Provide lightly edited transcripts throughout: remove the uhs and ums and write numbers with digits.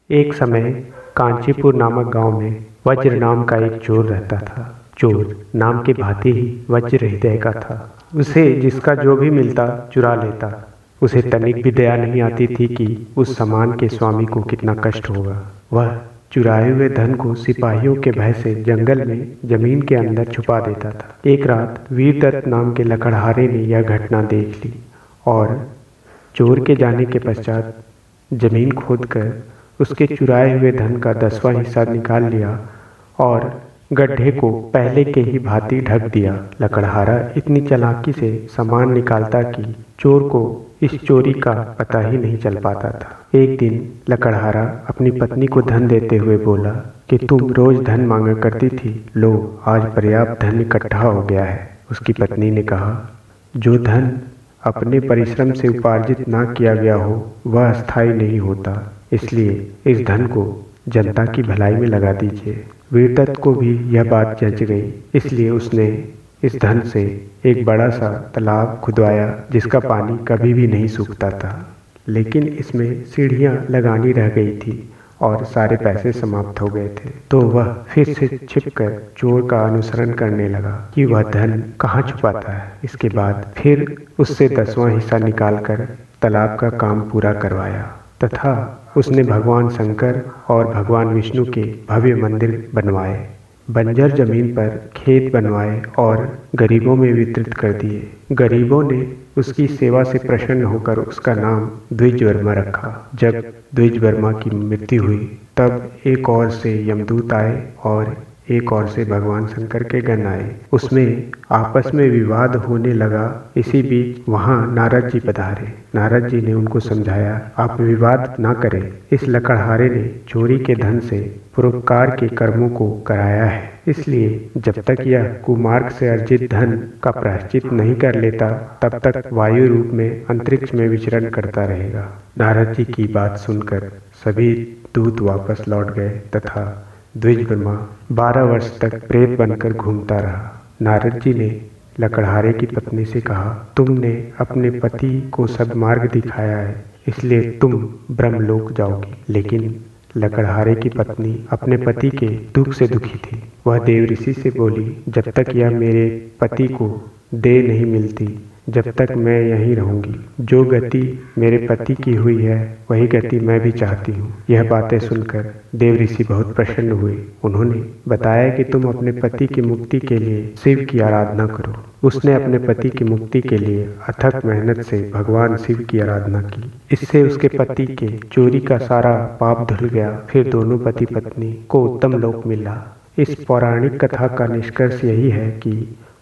एक समय कांचीपुर नामक गांव में वज्र नाम का एक चोर रहता था। चोर नाम के भांति ही वज्र हृदय का था। उसे जिसका जो भी मिलता चुरा लेता। उसे तनिक भी दया नहीं आती थी कि उस सामान के स्वामी को कितना कष्ट होगा। वह चुराए हुए धन को सिपाहियों के भय से जंगल में जमीन के अंदर छुपा देता था। एक रात वीरदत्त नाम के लकड़हारे ने यह घटना देख ली और चोर के जाने के पश्चात जमीन खोदकर उसके चुराए हुए धन का 10वां हिस्सा निकाल लिया और गड्ढे को पहले के ही भांति ढक दिया। लकड़हारा इतनी चालाकी से सामान निकालता कि चोर को इस चोरी का पता ही नहीं चल पाता था। एक दिन लकड़हारा अपनी पत्नी को धन देते हुए बोला कि तुम रोज धन मांगा करती थी, लो आज पर्याप्त धन इकट्ठा हो गया है। उसकी पत्नी ने कहा, जो धन अपने परिश्रम से उपार्जित ना किया गया हो वह अस्थायी नहीं होता, इसलिए इस धन को जनता की भलाई में लगा दीजिए। वीरदत्त को भी यह बात जच गई, इसलिए उसने इस धन से एक बड़ा सा तालाब खुदवाया जिसका पानी कभी भी नहीं सूखता था। लेकिन इसमें सीढ़ियाँ लगानी रह गई थी और सारे पैसे समाप्त हो गए थे। तो वह फिर से छिपकर चोर का अनुसरण करने लगा कि वह धन कहाँ छुपाता है। इसके बाद फिर उससे 10वां हिस्सा निकालकर तालाब का काम पूरा करवाया तथा उसने भगवान शंकर और भगवान विष्णु के भव्य मंदिर बनवाए, बंजर जमीन पर खेत बनवाए और गरीबों में वितरित कर दिए। गरीबों ने उसकी सेवा से प्रसन्न होकर उसका नाम द्विजवर्मा रखा। जब द्विजवर्मा की मृत्यु हुई तब एक ओर से यमदूत आए और एक ओर से भगवान शंकर के गण आए। उसमें आपस में विवाद होने लगा। इसी बीच वहां नारद जी पधारे। नारद जी ने उनको समझाया, आप विवाद ना करें। इस लकड़हारे ने चोरी के धन से परोपकार के कर्मों को कराया है, इसलिए जब तक यह कुमार्ग से अर्जित धन का प्रायश्चित नहीं कर लेता तब तक वायु रूप में अंतरिक्ष में विचरण करता रहेगा। नारद जी की बात सुनकर सभी दूत वापस लौट गए तथा द्विजवर्मा 12 वर्ष तक प्रेत बनकर घूमता रहा। नारद जी ने लकड़हारे की पत्नी से कहा, तुमने अपने पति को सद्मार्ग दिखाया है, इसलिए तुम ब्रह्मलोक जाओगी। लेकिन लकड़हारे की पत्नी अपने पति के दुख से दुखी थी। वह देव ऋषि से बोली, जब तक यह मेरे पति को देह नहीं मिलती जब तक मैं यहीं रहूंगी। जो गति मेरे पति की हुई है वही गति मैं भी चाहती हूँ। यह बातें सुनकर देव ऋषि बहुत प्रसन्न हुए। उन्होंने बताया कि तुम अपने पति की मुक्ति के लिए शिव की आराधना करो। उसने अपने पति की मुक्ति के लिए अथक मेहनत से भगवान शिव की आराधना की। इससे उसके पति के चोरी का सारा पाप धुल गया। फिर दोनों पति पत्नी को उत्तम लोक मिला। इस पौराणिक कथा का निष्कर्ष यही है कि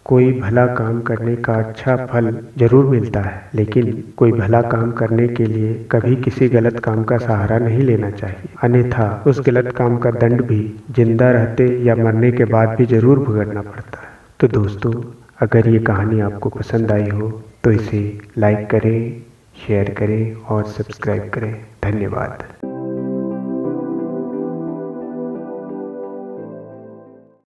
कोई भला काम करने का अच्छा फल जरूर मिलता है, लेकिन कोई भला काम करने के लिए कभी किसी गलत काम का सहारा नहीं लेना चाहिए, अन्यथा उस गलत काम का दंड भी जिंदा रहते या मरने के बाद भी जरूर भुगतना पड़ता है। तो दोस्तों, अगर ये कहानी आपको पसंद आई हो तो इसे लाइक करें, शेयर करें और सब्सक्राइब करें। धन्यवाद।